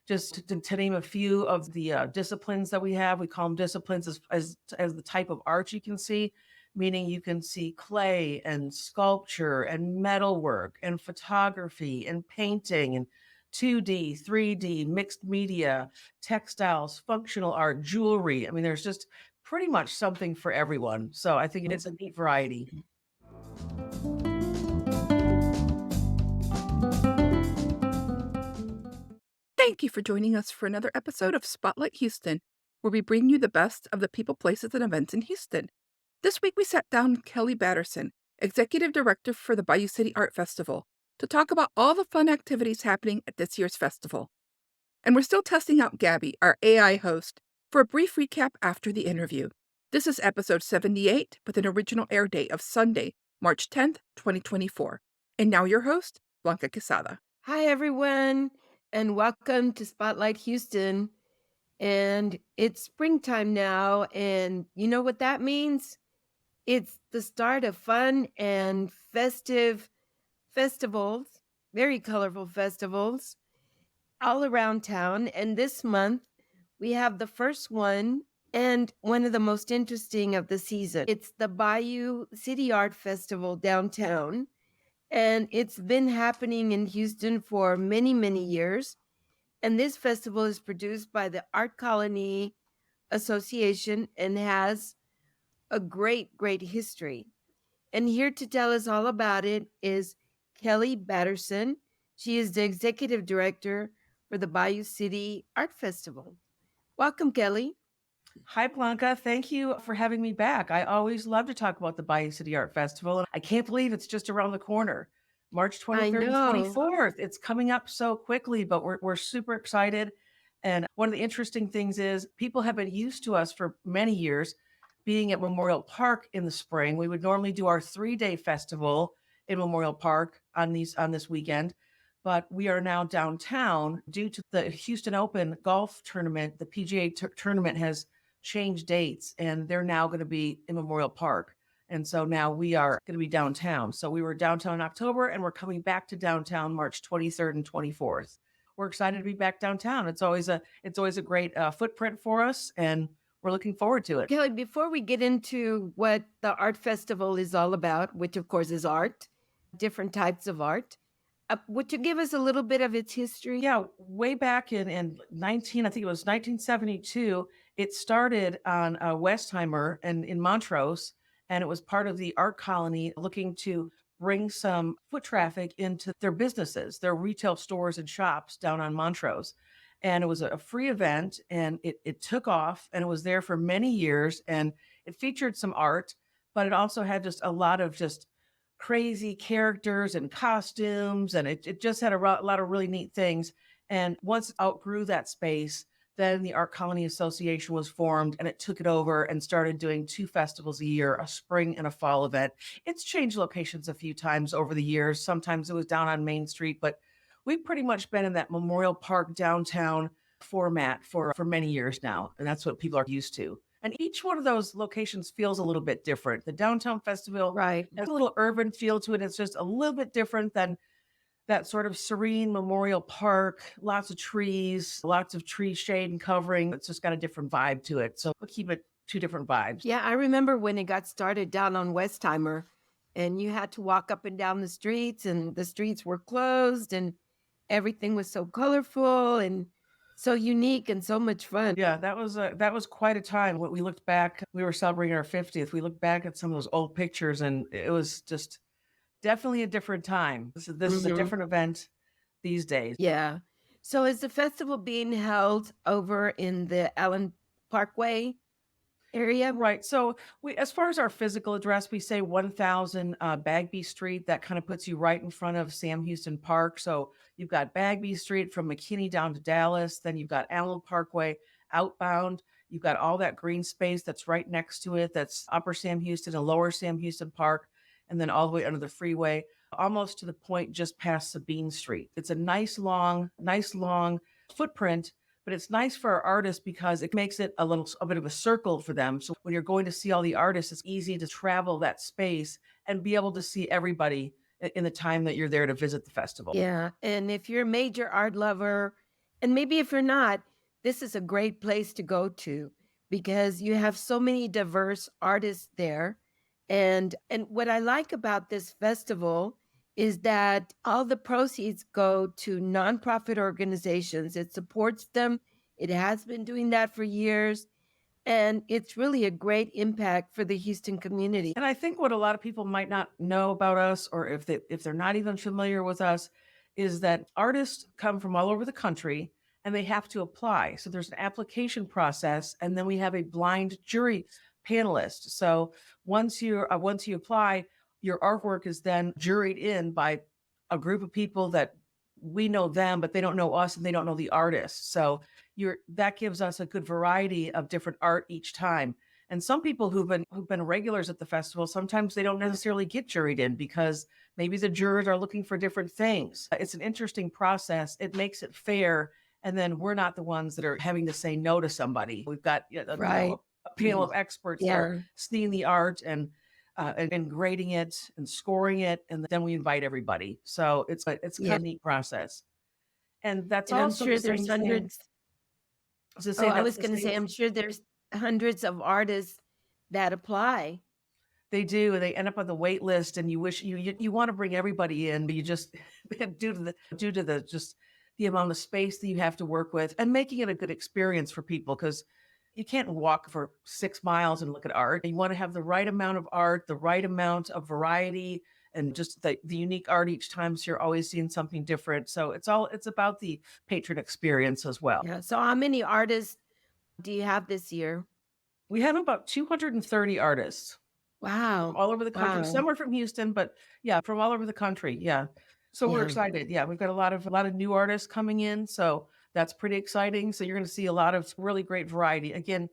Just to name a few of the disciplines that we have. We call them disciplines as the type of art you can see, meaning you can see clay and sculpture and metalwork and photography and painting and 2D, 3D, mixed media, textiles, functional art, jewelry. I mean, there's just pretty much something for everyone. So I think it's a neat variety. Thank you for joining us for another episode of Spotlight Houston, where we bring you the best of the people, places, and events in Houston. This week we sat down with Kelly Batterson, Executive Director for the Bayou City Art Festival, to talk about all the fun activities happening at this year's festival. And we're still testing out Gabby, our AI host, for a brief recap after the interview. This is episode 78 with an original air date of Sunday, March 10th, 2024. And now your host, Blanca Quesada. Hi, everyone, and welcome to Spotlight Houston. And it's springtime now, and you know what that means? It's the start of fun and festive festivals, very colorful festivals all around town. And this month, we have the first one and one of the most interesting of the season. It's the Bayou City Art Festival downtown. And it's been happening in Houston for many, many years. And this festival is produced by the Art Colony Association and has a great, great history. And here to tell us all about it is Kelly Batterson. She is the executive director for the Bayou City Art Festival. Welcome, Kelly. Hi, Blanca. Thank you for having me back. I always love to talk about the Bayou City Art Festival. And I can't believe it's just around the corner. March I 23rd and know. 24th. It's coming up so quickly, but we're super excited. And one of the interesting things is people have been used to us for many years being at Memorial Park in the spring. We would normally do our 3-day festival in Memorial Park on this weekend, but we are now downtown due to the Houston Open golf tournament. The PGA tournament has changed dates and they're now going to be in Memorial Park. And so now we are going to be downtown. So we were downtown in October and we're coming back to downtown March 23rd and 24th. We're excited to be back downtown. It's always a great footprint for us and we're looking forward to it. Kelly, before we get into what the art festival is all about, which of course is art, different types of art, would you give us a little bit of its history? Yeah, way back in I think it was 1972, it started on Westheimer and in Montrose, and it was part of the art colony looking to bring some foot traffic into their businesses, their retail stores and shops down on Montrose. And it was a free event and it took off and it was there for many years and it featured some art, but it also had just a lot of just crazy characters and costumes, and it just had a lot of really neat things. And once it outgrew that space, then the Art Colony Association was formed and it took it over and started doing 2 festivals a year, a spring and a fall event. It's changed locations a few times over the years. Sometimes it was down on Main Street, but we've pretty much been in that Memorial Park downtown format for many years now, and that's what people are used to. And each one of those locations feels a little bit different. The downtown festival Right. has a little urban feel to it. It's just a little bit different than that sort of serene Memorial Park, lots of trees, lots of tree shade and covering. It's just got a different vibe to it. So we'll keep it 2 different vibes. Yeah, I remember when it got started down on Westheimer, and you had to walk up and down the streets, and the streets were closed, and everything was so colorful and so unique and so much fun. Yeah, that was quite a time. When we looked back, we were celebrating our 50th. We looked back at some of those old pictures and it was just definitely a different time. This is a Mhm. different event these days. Yeah. So is the festival being held over in the Allen Parkway area? Right. So we, as far as our physical address, we say 1000 Bagby Street. That kind of puts you right in front of Sam Houston Park. So you've got Bagby Street from McKinney down to Dallas. Then you've got Allen Parkway outbound. You've got all that green space that's right next to it. That's Upper Sam Houston and Lower Sam Houston Park. And then all the way under the freeway, almost to the point just past Sabine Street. It's a nice long footprint, but it's nice for our artists because it makes it a bit of a circle for them. So when you're going to see all the artists, it's easy to travel that space and be able to see everybody in the time that you're there to visit the festival. Yeah. And if you're a major art lover And maybe if you're not, this is a great place to go to because you have so many diverse artists there. And what I like about this festival is that all the proceeds go to nonprofit organizations. It supports them. It has been doing that for years. And it's really a great impact for the Houston community. And I think what a lot of people might not know about us, or if they're not even familiar with us, is that artists come from all over the country and they have to apply. So there's an application process, and then we have a blind jury panelist. So once you apply, your artwork is then juried in by a group of people that we know them, but they don't know us and they don't know the artist. So that gives us a good variety of different art each time. And some people who've been regulars at the festival, sometimes they don't necessarily get juried in because maybe the jurors are looking for different things. It's an interesting process. It makes it fair. And then we're not the ones that are having to say no to somebody. We've got Right. a panel of experts that are Yeah. seeing the art and grading it and scoring it, and then we invite everybody. So it's kind Yeah. of a neat process. And that's And I'm also the sure same there's thing. hundreds. I was gonna Oh, say I that's was the going to same. say, I'm sure there's hundreds of artists that apply. They do, and they end up on the wait list, and you wish you want to bring everybody in, but you just due to the just the amount of space that you have to work with, and making it a good experience for people because you can't walk for 6 miles and look at art. You want to have the right amount of art, the right amount of variety, and just the unique art each time. So you're always seeing something different. So it's about the patron experience as well. Yeah. So how many artists do you have this year? We have about 230 artists Wow. all over the country. Wow. Some are from Houston, but yeah, from all over the country. Yeah. So we're Yeah. excited. Yeah, we've got a lot of new artists coming in, so that's pretty exciting. So you're going to see a lot of really great variety. Again,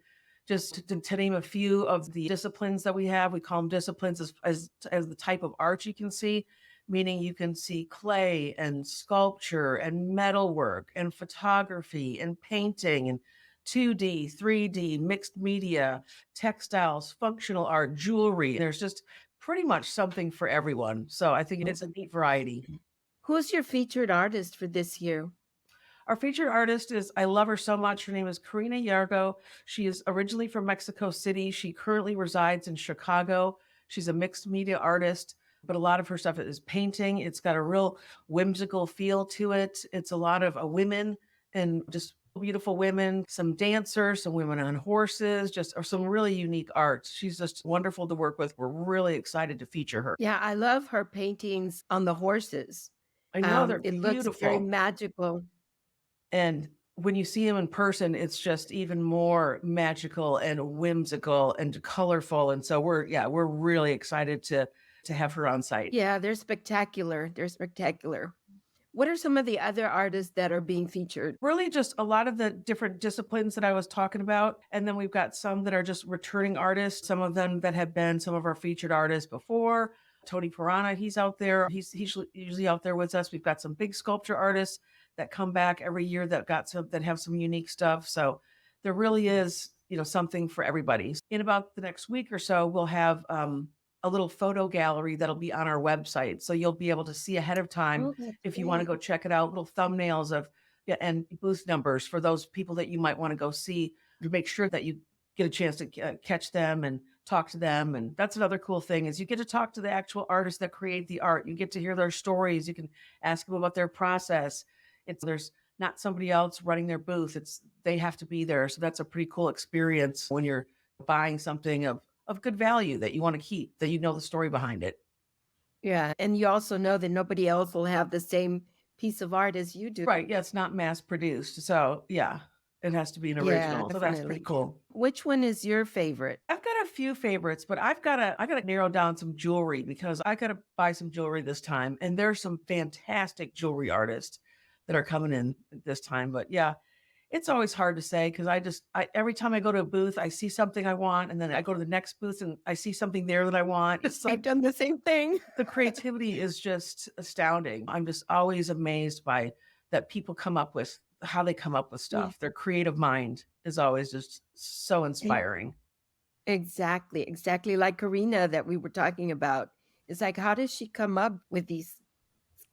just to name a few of the disciplines that we have, we call them disciplines as the type of art you can see, meaning you can see clay and sculpture and metalwork and photography and painting and 2D, 3D, mixed media, textiles, functional art, jewelry. There's just pretty much something for everyone. So I think it's a neat variety. Who's your featured artist for this year? Our featured artist I love her so much. Her name is Karina Llergo. She is originally from Mexico City. She currently resides in Chicago. She's a mixed media artist, but a lot of her stuff is painting. It's got a real whimsical feel to it. It's a lot of women and just beautiful women, some dancers, some women on horses, just or some really unique art. She's just wonderful to work with. We're really excited to feature her. Yeah, I love her paintings on the horses. I know they're It looks very beautiful. magical. And when you see him in person, it's just even more magical and whimsical and colorful. And so we're really excited to have her on site. Yeah, they're spectacular. They're spectacular. What are some of the other artists that are being featured? Really just a lot of the different disciplines that I was talking about. And then we've got some that are just returning artists, some of them that have been some of our featured artists before. Tony Pirana, he's out there. He's usually out there with us. We've got some big sculpture artists that come back every year that have some unique stuff. So there really is, something for everybody. In about the next week or so, we'll have a little photo gallery that'll be on our website. So you'll be able to see ahead of time Oh, that's if you want to great. go check it out, little thumbnails of yeah, and booth numbers for those people that you might want to go see to make sure that you get a chance to catch them and talk to them. And that's another cool thing is you get to talk to the actual artists that create the art. You get to hear their stories. You can ask them about their process. There's not somebody else running their booth. They have to be there. So that's a pretty cool experience when you're buying something of good value that you want to keep, that you know the story behind it. Yeah, and you also know that nobody else will have the same piece of art as you do. Right. Yeah, it's not mass produced. So yeah, it has to be an Yeah, original. So that's pretty definitely. cool. Which one is your favorite? I've got a few favorites, but I gotta narrow down some jewelry because I gotta buy some jewelry this time. And there's some fantastic jewelry artists that are coming in this time. But yeah, it's always hard to say because I every time I go to a booth, I see something I want, and then I go to the next booth and I see something there that I want. It's I've like done the same thing. the creativity is just astounding. I'm just always amazed by that people come up with how they come up with Yeah, stuff. Their creative mind is always just so e inspiring. exactly, exactly like Karina that we were talking about. It's like, how does she come up with these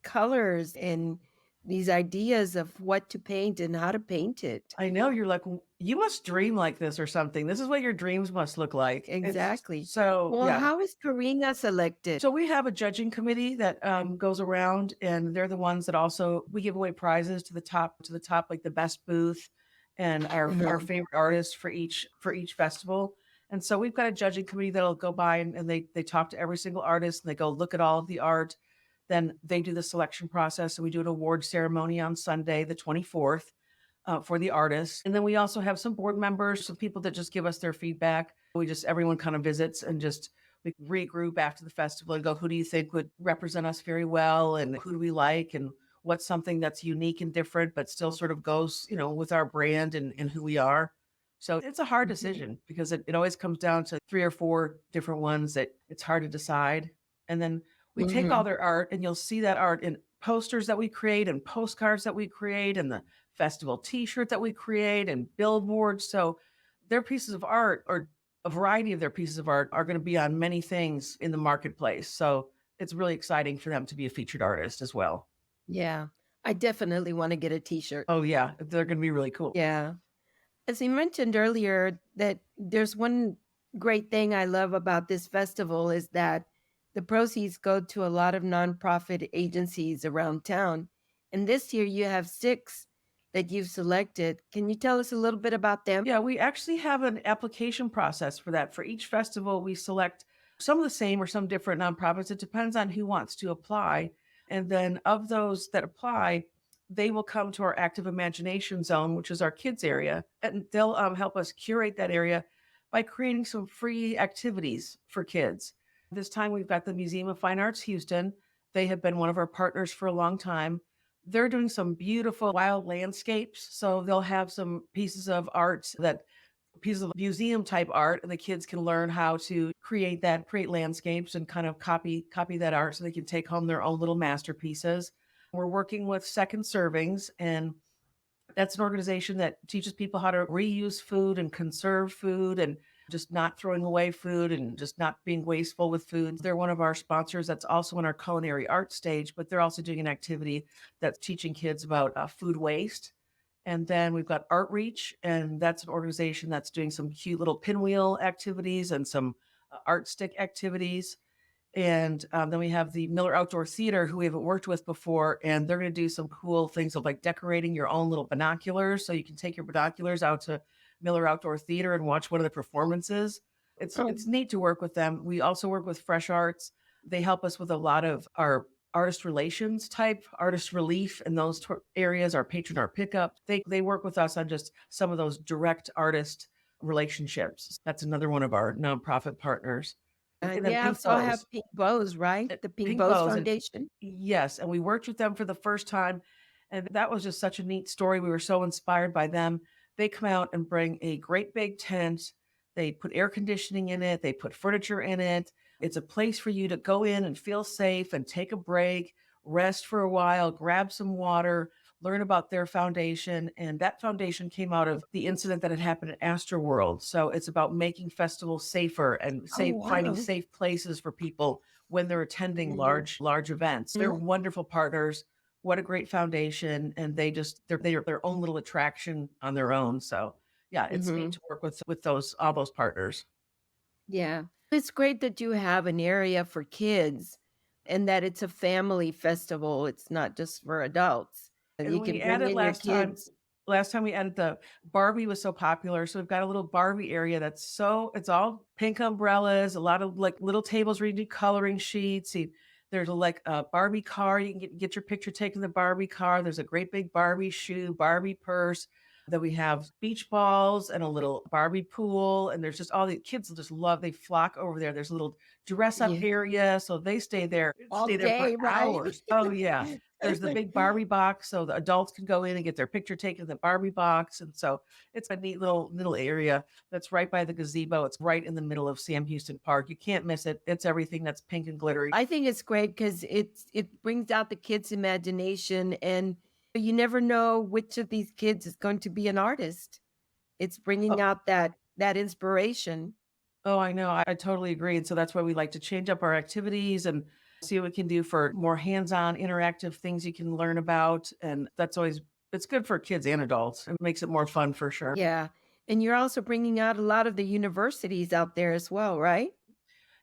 colors and these ideas of what to paint and how to paint it. I know you're like, You must dream like this or something. This is what your dreams must look like." It's Exactly. so Well, yeah. how is Karina selected? So we have a judging committee that goes around, and they're the ones that also we give away prizes to the top, like the best booth, and our Mhm. favorite artists for each festival. And so we've got a judging committee that'll go by and they talk to every single artist and they go look at all of the art. Then they do the selection process, and we do an award ceremony on Sunday, the 24th, for the artists. And then we also have some board members, some people that just give us their feedback. Everyone kind of visits and just we regroup after the festival and go, who do you think would represent us very well? And who do we like? And what's something that's unique and different, but still sort of goes, with our brand and who we are. So it's a hard Mhm. decision because it always comes down to three or four different ones that it's hard to decide. And then we take all Mhm. their art and you'll see that art in posters that we create and postcards that we create and the festival t-shirt that we create and billboards. So their pieces of art or a variety of their pieces of art are going to be on many things in the marketplace. So it's really exciting for them to be a featured artist as well. Yeah. I definitely wanna get a T-shirt. Oh yeah, they're going to be really cool. Yeah. As you mentioned earlier, that there's one great thing I love about this festival is that the proceeds go to a lot of nonprofit agencies around town. And this year you have 6 that you've selected. Can you tell us a little bit about them? Yeah, we actually have an application process for that. For each festival, we select some of the same or some different nonprofits. It depends on who wants to apply. And then of those that apply, they will come to our active imagination zone, which is our kids area, and they'll help us curate that area by creating some free activities for kids. This time, we've got the Museum of Fine Arts Houston. They have been one of our partners for a long time. They're doing some beautiful wild landscapes, so they'll have some pieces of museum type art, and the kids can learn how to create landscapes and kind of copy that art so they can take home their own little masterpieces. We're working with Second Servings, and that's an organization that teaches people how to reuse food and conserve food and just not throwing away food and just not being wasteful with food. They're one of our sponsors that's also in our culinary art stage, but they're also doing an activity that's teaching kids about food waste. And then we've got Artreach, and that's an organization that's doing some cute little pinwheel activities and some art stick activities. And then we have the Miller Outdoor Theater, who we haven't worked with before, and they're going to do some cool things of like decorating your own little binoculars, so you can take your binoculars out to Miller Outdoor Theater and watch one of the performances. Oh, It's neat to work with them. We also work with Fresh Arts. They help us with a lot of our artist relations type, artist relief in those areas, our patron art pickup. They work with us on just some of those direct artist relationships. That's another one of our nonprofit partners. And then yeah, Pink so I have Bows. Pink Bows, right? The Pink Pink Bows Bows, and Foundation? yes, and we worked with them for the first time, and that was just such a neat story. We were so inspired by them. They come out and bring a great big tent. They put air conditioning in it, they put furniture in it. It's a place for you to go in and feel safe and take a break, rest for a while, grab some water, learn about their foundation, and that foundation came out of the incident that had happened at Astroworld. So it's about making festivals safer and Oh, finding wow. safe places for people when they're attending Mhm. large events. They're Mhm. wonderful partners. What a great foundation, and they're their own little attraction on their own. So yeah, it's neat Mhm. to work with those all those partners. Yeah. It's great that you have an area for kids and that it's a family festival. It's not just for adults. And You we can bring added in your kids. last time we added the Barbie was so popular, so we've got a little Barbie area it's all pink umbrellas, a lot of, like, little tables where you do coloring sheets, there's, like, a Barbie car, you can get your picture taken in the Barbie car, there's a great big Barbie shoe, Barbie purse, then we have beach balls and a little Barbie pool, and there's just all the kids will just love they flock over there, there's a little dress up Yeah. area, so they All stay there for day, right? hours. Oh, yeah. There's the big Barbie box, so the adults can go in and get their picture taken in the Barbie box, and so it's a neat little area that's right by the gazebo. It's right in the middle of Sam Houston Park. You can't miss it. It's everything that's pink and glittery. I think it's great because it brings out the kids' imagination, and you never know which of these kids is going to be an artist. It's bringing Oh, out that inspiration. oh, I know. I totally agree, and so that's why we like to change up our activities, and see what we can do for more hands-on interactive things you can learn about. And that's always, it's good for kids and adults. It makes it more fun for sure. Yeah. And you're also bringing out a lot of the universities out there as well, right?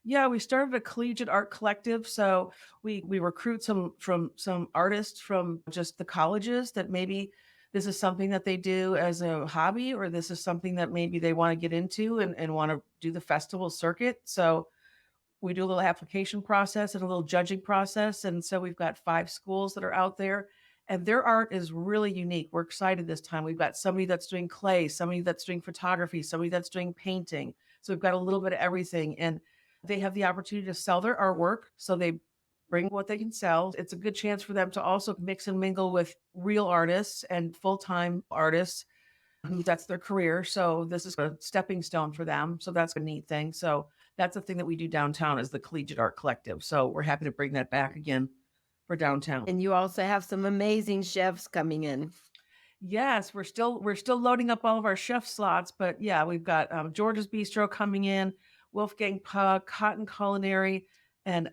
Yeah, we started a collegiate art collective. So we recruit some artists from just the colleges that maybe this is something that they do as a hobby, or this is something that maybe they want to get into and want to do the festival circuit. So we do a little application process and a little judging process. And so we've got 5 schools that are out there, and their art is really unique. We're excited this time. We've got somebody that's doing clay, somebody that's doing photography, somebody that's doing painting. So we've got a little bit of everything. And they have the opportunity to sell their artwork. So they bring what they can sell. It's a good chance for them to also mix and mingle with real artists and full time artists who that's their career. So this is a stepping stone for them. So that's a neat thing. So that's the thing that we do downtown is the Collegiate Art Collective. So we're happy to bring that back again for downtown. And you also have some amazing chefs coming in. Yes, we're still loading up all of our chef slots, but yeah, we've got George's Bistro coming in, Wolfgang Puck, Cotton Culinary, and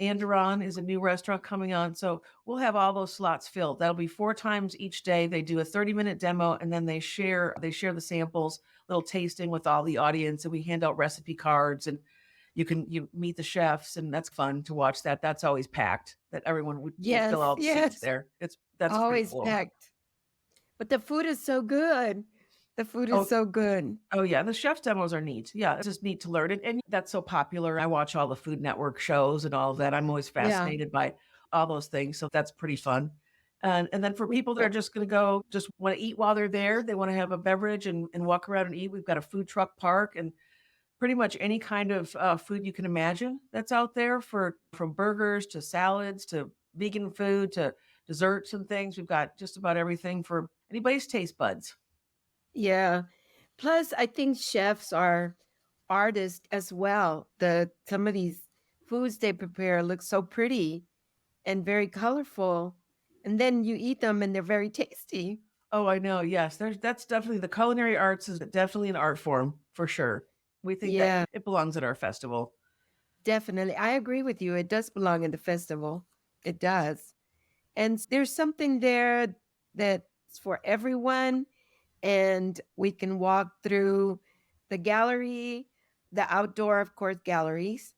Anderon is a new restaurant coming on. So we'll have all those slots filled. That'll be 4 times each day. They do a 30-minute demo, and then they share the samples, little tasting with all the audience, and we hand out recipe cards, and you meet the chefs, and that's fun to watch that. That's always packed. That everyone would fill Yes, all the seats yes. there. That's pretty Always cool. packed. But the food is so good. The food is Oh, so good. oh, yeah, the chef's demos are neat. Yeah, it's just neat to learn, and that's so popular. I watch all the Food Network shows and all of that. I'm always Yeah. fascinated by all those things, so that's pretty fun. And then for people that are just gonna go just wanna eat while they're there, they wanna have a beverage and walk around and eat, we've got a food truck park and pretty much any kind of, food you can imagine that's out there for from burgers to salads to vegan food to desserts and things. We've got just about everything for anybody's taste buds. Yeah. Plus, I think chefs are artists as well. Some of these foods they prepare look so pretty and very colorful, and then you eat them and they're very tasty. Oh, I know, yes, that's definitely the culinary arts is definitely an art form, for sure. We think that Yeah, it belongs at our festival. definitely. I agree with you. It does belong in the festival. It does. And there's something there that's for everyone. And we can walk through the gallery, the outdoor, of course, galleries.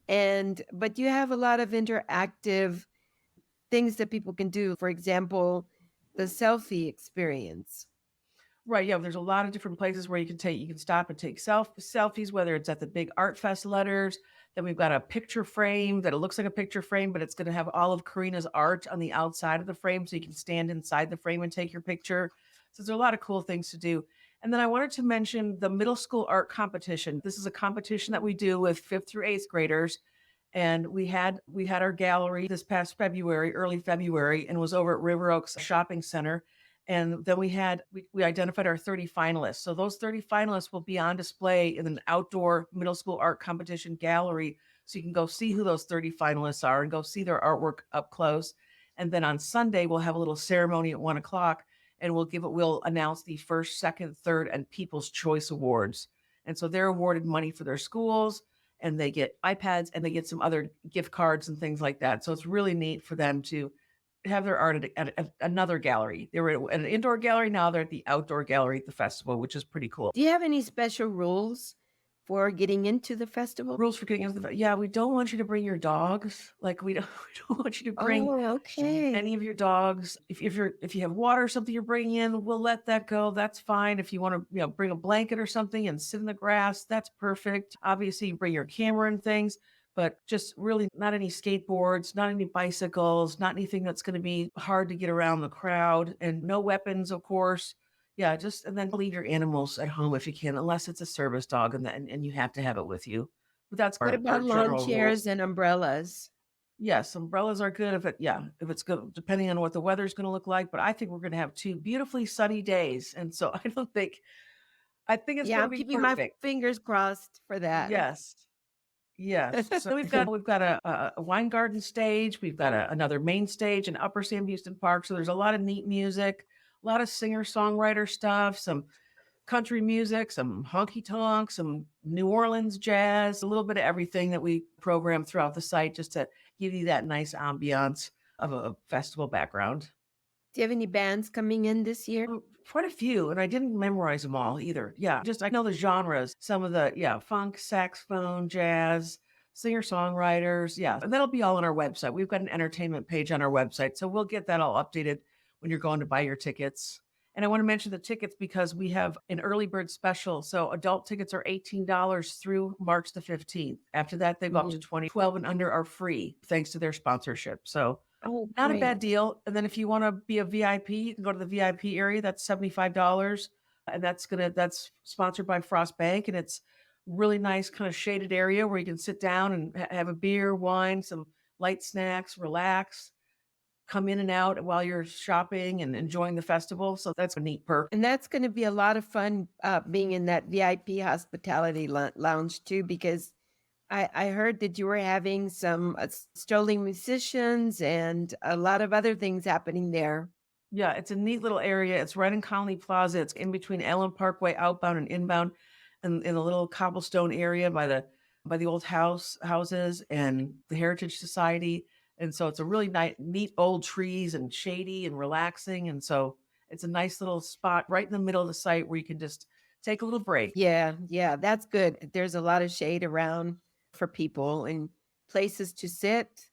But you have a lot of interactive things that people can do. For example, the selfie experience. Right, yeah, there's a lot of different places where you can stop and take selfies, whether it's at the big art fest letters, then we've got a picture frame that it looks like a picture frame, but it's gonna have all of Karina's art on the outside of the frame, so you can stand inside the frame and take your picture. So there's a lot of cool things to do. And then I wanted to mention the middle school art competition. This is a competition that we do with 5th through 8th graders, and we had our gallery this past February, early February, and was over at River Oaks Shopping Center. And then we identified our 30 finalists. So those 30 finalists will be on display in an outdoor middle school art competition gallery. So you can go see who those 30 finalists are and go see their artwork up close. And then on Sunday, we'll have a little ceremony at 1 o'clock, and we'll announce the first, second, third, and People's Choice Awards. And so they're awarded money for their schools, and they get iPads, and they get some other gift cards and things like that. So it's really neat for them to have their art at another gallery. They were at an indoor gallery, now they're at the outdoor gallery at the festival, which is pretty cool. Do you have any special rules for getting into the festival? Rules for getting into the yeah, we don't want you to bring your dogs. Like, we don't we don't want you to bring Oh, okay. any of your dogs. If you have water or something you're bringing in, we'll let that go. That's fine. If you wanna, bring a blanket or something and sit in the grass, that's perfect. Obviously, you bring your camera and things, but just really not any skateboards, not any bicycles, not anything that's gonna be hard to get around the crowd, and no weapons, of course. Yeah, just and then leave your animals at home if you can, unless it's a service dog and you have to have it with you. But that's What our about lawn general chairs rules. and umbrellas? Yes, umbrellas are good if it's good depending on what the weather's gonna look like, but I think we're gonna have 2 beautifully sunny days, and so I think it's Yeah, gonna I'm be keeping my perfect. fingers crossed for that. Yes. Yes. So we've got a wine garden stage, we've got another main stage in Upper Sam Houston Park, so there's a lot of neat music, a lot of singer-songwriter stuff, some country music, some honky tonk, some New Orleans jazz, a little bit of everything that we program throughout the site just to give you that nice ambiance of a festival background. Do you have any bands coming in this year? Quite a few, and I didn't memorize them all either. Yeah, just I know the genres, some of the yeah, funk, saxophone, jazz, singer-songwriters, yeah, and that'll be all on our website. We've got an entertainment page on our website, so we'll get that all updated when you're going to buy your tickets. And I want to mention the tickets because we have an early bird special. So adult tickets are $18 through March the 15th. After that, they go up to Mhm. 20. 12 and under are free thanks to their sponsorship. So Oh, not a great. bad deal, and then if you wanna be a VIP, you can go to the VIP area, that's $75, and that's sponsored by Frost Bank, and it's really nice kinda shaded area where you can sit down and have a beer, wine, some light snacks, relax, come in and out while you're shopping and enjoying the festival, so that's a neat perk. And that's gonna be a lot of fun, being in that VIP hospitality lounge too, because I heard that you were having some, strolling musicians and a lot of other things happening there. Yeah, it's a neat little area. It's right in Colony Plaza. It's in between Allen Parkway outbound and inbound and in a little cobblestone area by the old houses and the Heritage Society. And so it's a really neat old trees and shady and relaxing. And so it's a nice little spot right in the middle of the site where you can just take a little break. Yeah, yeah, that's good. There's a lot of shade around for people and places to sit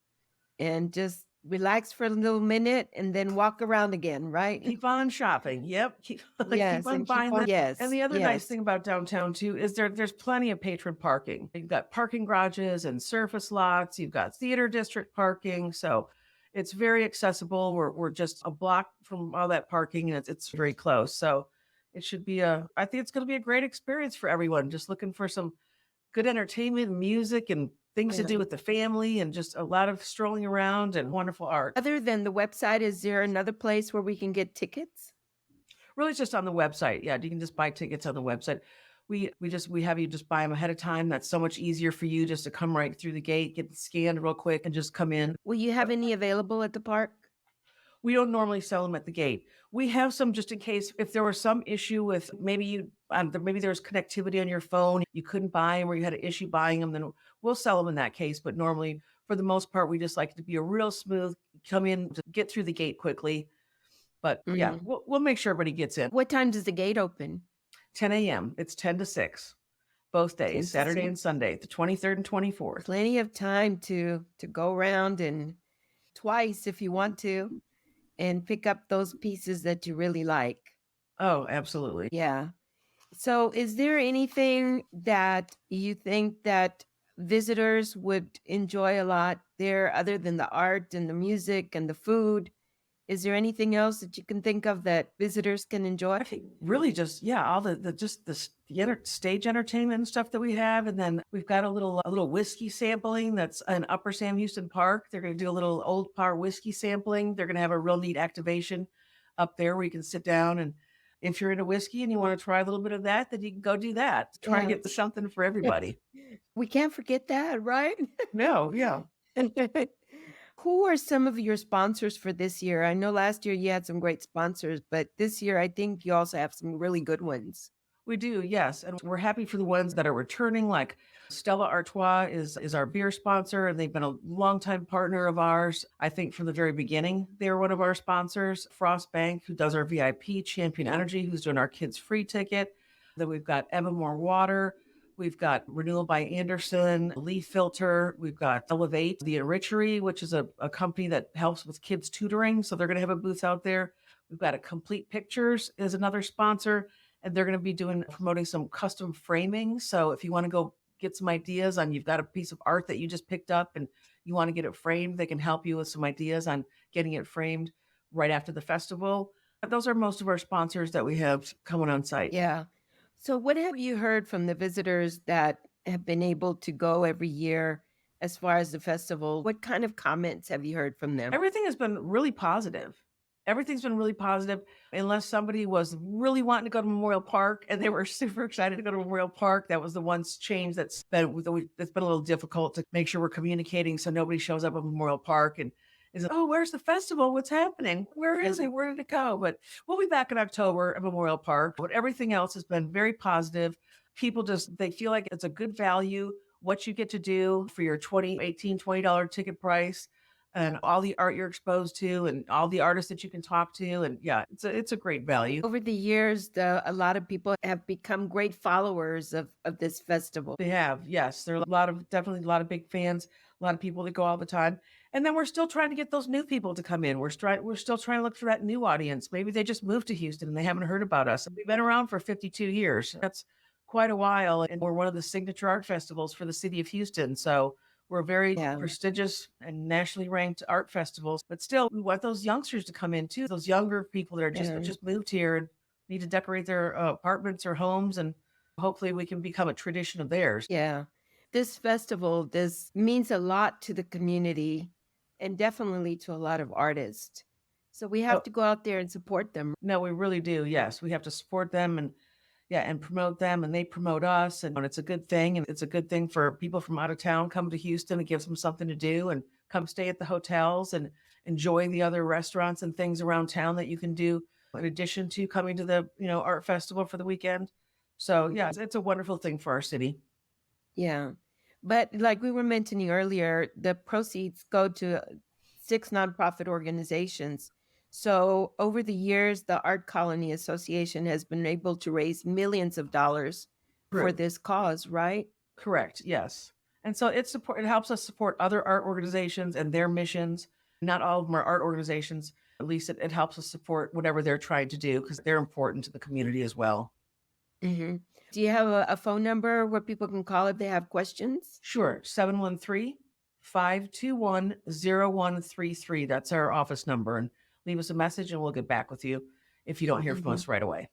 and just relax for a little minute and then walk around again, right? Keep on shopping. Yep. Keep keep Yes, on and keep buying on that. And yes, the other nice yes. thing about downtown too is there's plenty of patron parking. You've got parking garages and surface lots. You've got theater district parking. So it's very accessible. We're just a block from all that parking and it's very close. So it should be I think it's gonna be a great experience for everyone just looking for some good entertainment, music, and things to Yeah. do with the family and just a lot of strolling around and wonderful art. Other than the website, is there another place where we can get tickets? Really, it's just on the website. Yeah, you can just buy tickets on the website. We have you just buy them ahead of time. That's so much easier for you just to come right through the gate, get scanned real quick, and just come in. Will you have any available at the park? We don't normally sell them at the gate. We have some just in case if there was some issue with maybe there was connectivity on your phone, you couldn't buy them or you had an issue buying them, then we'll sell them in that case. But normally, for the most part, we just like it to be a real smooth come in, to get through the gate quickly. But yeah, Mhm. we'll make sure everybody gets in. What time does the gate open? 10 a.m. It's 10 to 6, both 10 days, to Saturday 6. and Sunday, the 23rd and 24th. Plenty of time to go around and twice if you want to and pick up those pieces that you really like. Oh, absolutely. Yeah. So is there anything that you think that visitors would enjoy a lot there other than the art and the music and the food? Is there anything else that you can think of that visitors can enjoy? I think really just yeah, all the just the stage entertainment and stuff that we have, and then we've got a little whiskey sampling that's in Upper Sam Houston Park. They're going to do a little old par whiskey sampling. They're going to have a real neat activation up there where you can sit down and if you're into whiskey and you want to try a little bit of that, then you can go do that. Try to Yeah. get something for everybody. We can't forget that, right? No, yeah. Who are some of your sponsors for this year? I know last year you had some great sponsors, but this year I think you also have some really good ones. We do, yes, and we're happy for the ones that are returning, like Stella Artois is our beer sponsor, and they've been a longtime partner of ours. I think from the very beginning, they were one of our sponsors. Frost Bank, who does our VIP, Champion Energy, who's doing our kids' free ticket. Then we've got Evermore Water. We've got Renewal by Anderson, Leaf Filter. We've got Elevate, the Enrichery, which is a company that helps with kids tutoring. So they're going to have a booth out there. We've got a Complete Pictures is another sponsor and they're going to be doing promoting some custom framing. So if you want to go get some ideas on you've got a piece of art that you just picked up and you want to get it framed, they can help you with some ideas on getting it framed right after the festival. Those are most of our sponsors that we have coming on site. Yeah. So what have you heard from the visitors that have been able to go every year as far as the festival? What kind of comments have you heard from them? Everything has been really positive. Everything's been really positive, unless somebody was really wanting to go to Memorial Park and they were super excited to go to Memorial Park. That was the one change that's been a little difficult to make sure we're communicating so nobody shows up at Memorial Park and is, oh, where's the festival? What's happening? Where is it? Where did it go? But we'll be back in October at Memorial Park. But everything else has been very positive. People just they feel like it's a good value. what you get to do for your $18, $20 ticket price and all the art you're exposed to and all the artists that you can talk to. And yeah, it's a great value. Over the years, a lot of people have become great followers of this festival. They have, yes. There are definitely a lot of big fans, a lot of people that go all the time. And then we're still trying to get those new people to come in. We're still trying to look for that new audience. Maybe they just moved to Houston and they haven't heard about us. We've been around for 52 years. That's quite a while. And we're one of the signature art festivals for the city of Houston. So we're very Yeah. prestigious and nationally ranked art festivals. But still, we want those youngsters to come in too. Those younger people that are Yeah. just moved here and need to decorate their apartments or homes, and hopefully we can become a tradition of theirs. Yeah. This means a lot to the community and definitely to a lot of artists. So we have Oh, to go out there and support them. no, we really do. Yes, we have to support them and yeah, and promote them, and they promote us, and it's a good thing. And it's a good thing for people from out of town come to Houston. It gives them something to do and come stay at the hotels and enjoy the other restaurants and things around town that you can do in addition to coming to the art festival for the weekend. So yeah, it's a wonderful thing for our city. Yeah. But like we were mentioning earlier, the proceeds go to six nonprofit organizations. So over the years, the Art Colony Association has been able to raise millions of dollars for True. this cause, right? Correct. Yes. And so it helps us support other art organizations and their missions. Not all of them are art organizations. At least it helps us support whatever they're trying to do because they're important to the community as well. Hmm. Do you have a phone number where people can call if they have questions? Sure. 713-521-0133. That's our office number. And leave us a message and we'll get back with you if you don't hear from Hmm. us right away.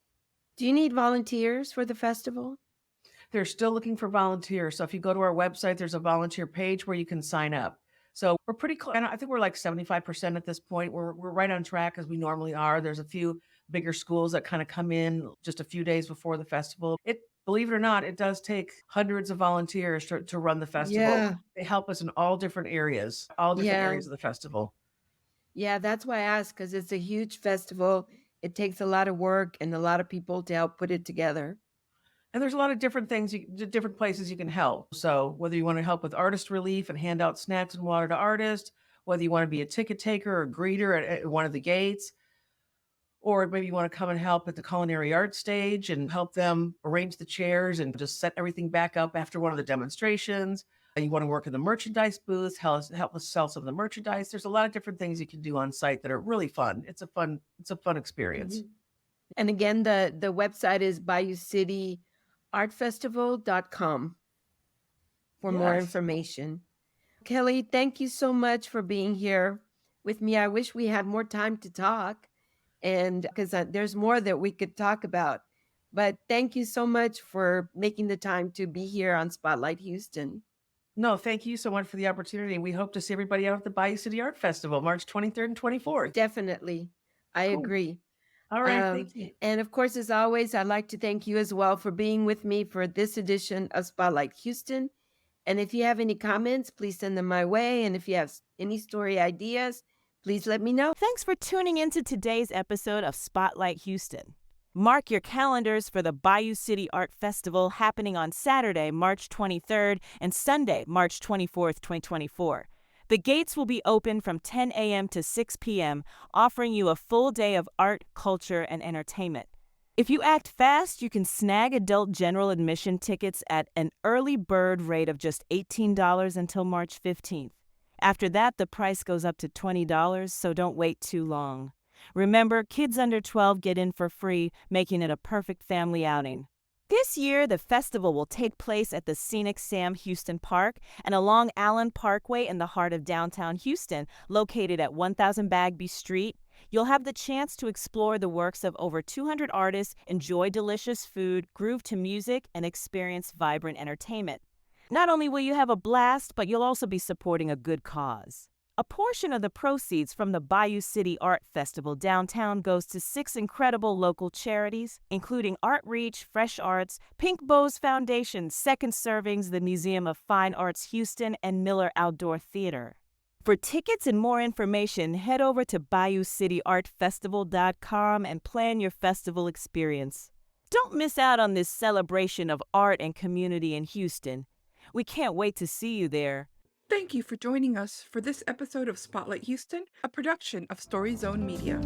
Do you need volunteers for the festival? They're still looking for volunteers. So if you go to our website, there's a volunteer page where you can sign up. So we're pretty close. I think we're like 75% at this point. We're right on track as we normally are. There's a few bigger schools that kind of come in just a few days before the festival. Believe it or not, it does take hundreds of volunteers to run the festival. Yeah. They help us in all different Yeah. areas of the festival. Yeah, that's why I asked because it's a huge festival. It takes a lot of work and a lot of people to help put it together. And there's a lot of different things, different places you can help. So whether you want to help with artist relief and hand out snacks and water to artists, whether you want to be a ticket taker or greeter at one of the gates, or maybe you want to come and help at the culinary arts stage and help them arrange the chairs and just set everything back up after one of the demonstrations. You want to work in the merchandise booth, help us sell some of the merchandise. There's a lot of different things you can do on site that are really fun. It's a fun experience. Mhm. And again, the website is BayouCityArtFestival.com for more Yes. information. Kelly, thank you so much for being here with me. I wish we had more time to talk and because there's more that we could talk about. But thank you so much for making the time to be here on Spotlight Houston. No, thank you so much for the opportunity. We hope to see everybody out at the Bayou City Art Festival, March 23rd and 24th. Definitely. I Cool. agree. All right. Thank you. And of course, as always, I'd like to thank you as well for being with me for this edition of Spotlight Houston. And if you have any comments, please send them my way. And if you have any story ideas, please let me know. Thanks for tuning into today's episode of Spotlight Houston. Mark your calendars for the Bayou City Art Festival happening on Saturday, March 23rd and Sunday, March 24th, 2024. The gates will be open from 10 a.m. to 6 p.m., offering you a full day of art, culture, and entertainment. If you act fast, you can snag adult general admission tickets at an early bird rate of just $18 until March 15th. After that, the price goes up to $20, so don't wait too long. Remember, kids under 12 get in for free, making it a perfect family outing. This year, the festival will take place at the scenic Sam Houston Park and along Allen Parkway in the heart of downtown Houston, located at 1000 Bagby Street. You'll have the chance to explore the works of over 200 artists, enjoy delicious food, groove to music, and experience vibrant entertainment. Not only will you have a blast, but you'll also be supporting a good cause. A portion of the proceeds from the Bayou City Art Festival downtown goes to 6 incredible local charities, including Art Reach, Fresh Arts, Pink Bows Foundation, Second Servings, the Museum of Fine Arts Houston, and Miller Outdoor Theater. For tickets and more information, head over to BayouCityArtFestival.com and plan your festival experience. Don't miss out on this celebration of art and community in Houston. We can't wait to see you there. Thank you for joining us for this episode of Spotlight Houston, a production of Story Zone Media.